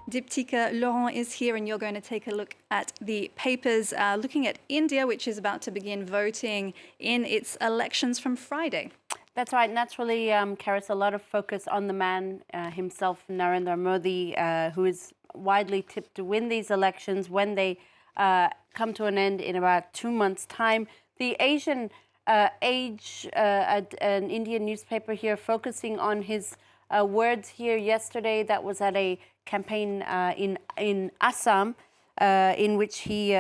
Diptyque Laurent is here, and you're going to take a look at the papers looking at India, which is about to begin voting in its elections from Friday. That's right. Naturally, Karis, a lot of focus on the man himself, Narendra Modi, who is widely tipped to win these elections when they come to an end in about 2 months' time. The Asian Age, an Indian newspaper here, focusing on his words here yesterday. That was at a campaign in Assam, in which he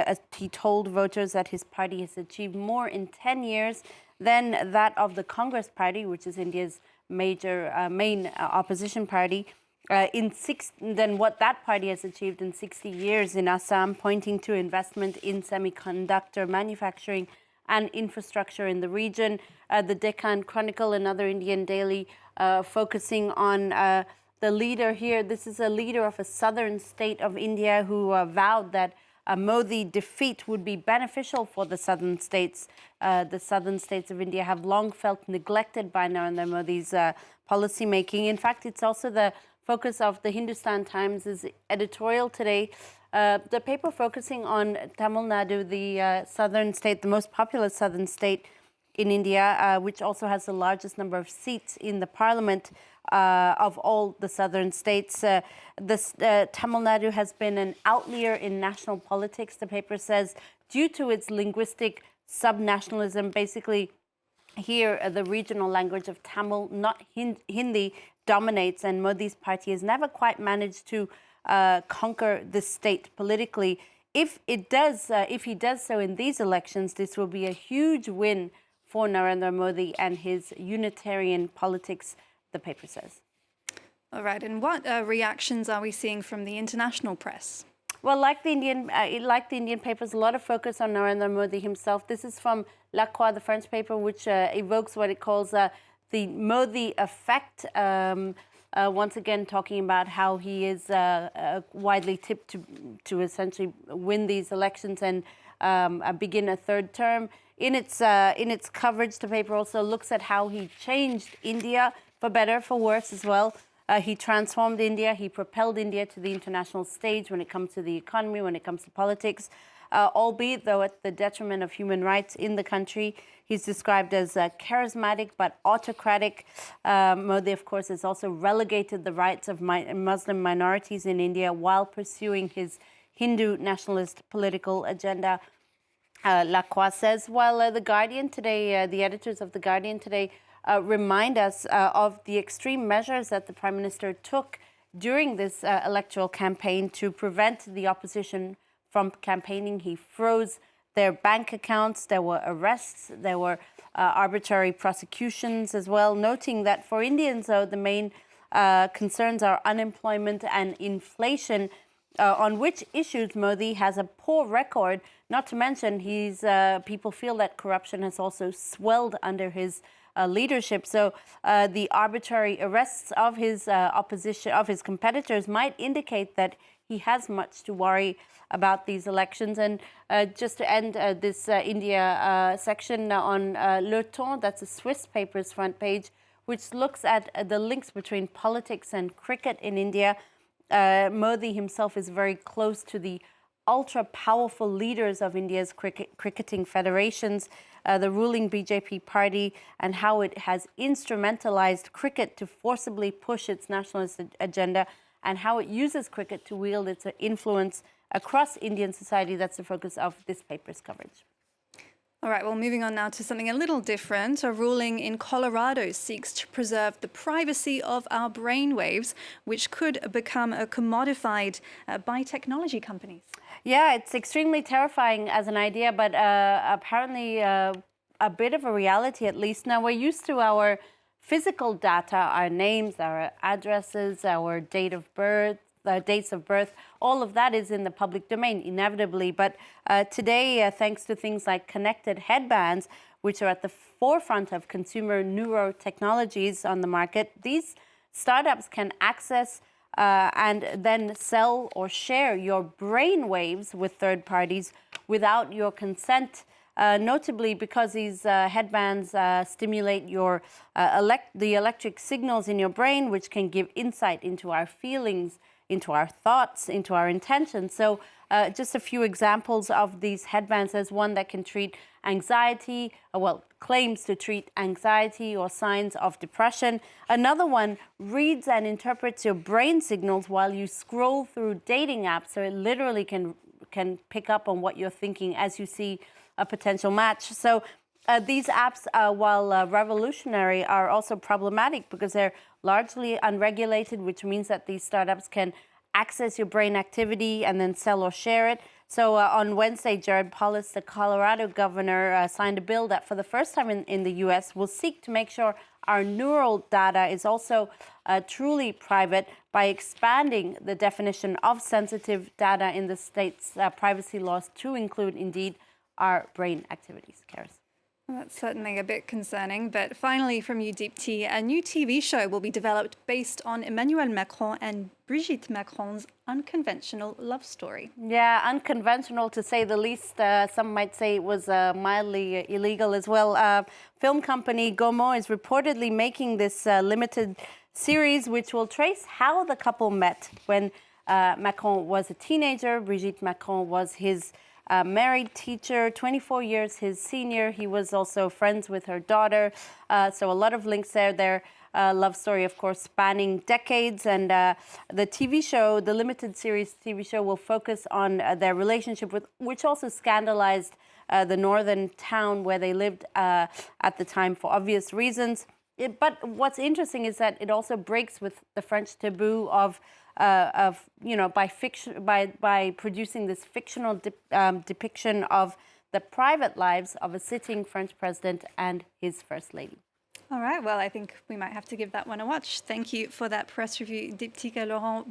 told voters that his party has achieved more in 10 years than that of the Congress Party, which is India's main opposition party, than what that party has achieved in 60 years in Assam, pointing to investment in semiconductor manufacturing and infrastructure in the region. The Deccan Chronicle, another Indian daily, focusing on the leader here. This is a leader of a southern state of India who vowed that a Modi defeat would be beneficial for the southern states. The southern states of India have long felt neglected by Narendra Modi's policy making. In fact, it's also the focus of the Hindustan Times' editorial today. The paper focusing on Tamil Nadu, the southern state, the most populous southern state in India, which also has the largest number of seats in the parliament of all the southern states. Tamil Nadu has been an outlier in national politics, the paper says, due to its linguistic subnationalism. Basically, here, the regional language of Tamil, not Hindi, dominates, and Modi's party has never quite managed to conquer the state politically. If he does so in these elections, this will be a huge win for Narendra Modi and his unitarian politics, the paper says. All right, and what reactions are we seeing from the international press? Well, like the Indian papers, a lot of focus on Narendra Modi himself. This is from La Croix, the French paper, which evokes what it calls the Modi effect. Once again, talking about how he is widely tipped to essentially win these elections and begin a third term. In its coverage, the paper also looks at how he changed India, for better, for worse as well. He transformed India. He propelled India to the international stage when it comes to the economy, when it comes to politics, albeit, though, at the detriment of human rights in the country. He's described as charismatic but autocratic. Modi, of course, has also relegated the rights of Muslim minorities in India while pursuing his Hindu nationalist political agenda. La Croix says, while The Guardian today, the editors of The Guardian today remind us of the extreme measures that the Prime Minister took during this electoral campaign to prevent the opposition from campaigning. He froze their bank accounts, there were arrests, there were arbitrary prosecutions as well, noting that for Indians, though, the main concerns are unemployment and inflation, on which issues Modi has a poor record. Not to mention, people feel that corruption has also swelled under his leadership. So the arbitrary arrests of his opposition, of his competitors, might indicate that he has much to worry about these elections. And just to end this India section on Le Temps, that's a Swiss paper's front page, which looks at the links between politics and cricket in India. Modi himself is very close to the ultra-powerful leaders of India's cricketing federations, the ruling BJP party, and how it has instrumentalized cricket to forcibly push its nationalist agenda, and how it uses cricket to wield its influence across Indian society. That's the focus of this paper's coverage. All right, well, moving on now to something a little different. A ruling in Colorado seeks to preserve the privacy of our brainwaves, which could become commodified by technology companies. Yeah, it's extremely terrifying as an idea, but apparently a bit of a reality, at least. Now, we're used to our physical data, our names, our addresses, our dates of birth, all of that is in the public domain, inevitably. But today, thanks to things like connected headbands, which are at the forefront of consumer neurotechnologies on the market, these startups can access and then sell or share your brain waves with third parties without your consent. Notably because these headbands stimulate your the electric signals in your brain, which can give insight into our feelings, into our thoughts, into our intentions. So just a few examples of these headbands. There's one that can treat anxiety, claims to treat anxiety or signs of depression. Another one reads and interprets your brain signals while you scroll through dating apps. So it literally can pick up on what you're thinking as you see a potential match. So these apps, while revolutionary, are also problematic because they're largely unregulated, which means that these startups can access your brain activity and then sell or share it. So on Wednesday, Jared Polis, the Colorado governor, signed a bill that for the first time in the U.S. will seek to make sure our neural data is also truly private by expanding the definition of sensitive data in the state's privacy laws to include, indeed, our brain activities. Karis. Well, that's certainly a bit concerning. But finally, from you, Deepti, a new TV show will be developed based on Emmanuel Macron and Brigitte Macron's unconventional love story. Yeah, unconventional to say the least. Some might say it was mildly illegal as well. Film company Gaumont is reportedly making this limited series, which will trace how the couple met when Macron was a teenager. Brigitte Macron was his married teacher, 24 years his senior. He was also friends with her daughter. So a lot of links there. Their love story, of course, spanning decades. And the TV show, the limited series TV show, will focus on their relationship, which also scandalized the northern town where they lived at the time for obvious reasons. But what's interesting is that it also breaks with the French taboo of by producing this fictional depiction of the private lives of a sitting French president and his first lady. All right, well, I think we might have to give that one a watch. Thank you for that press review, Deepti Laurent.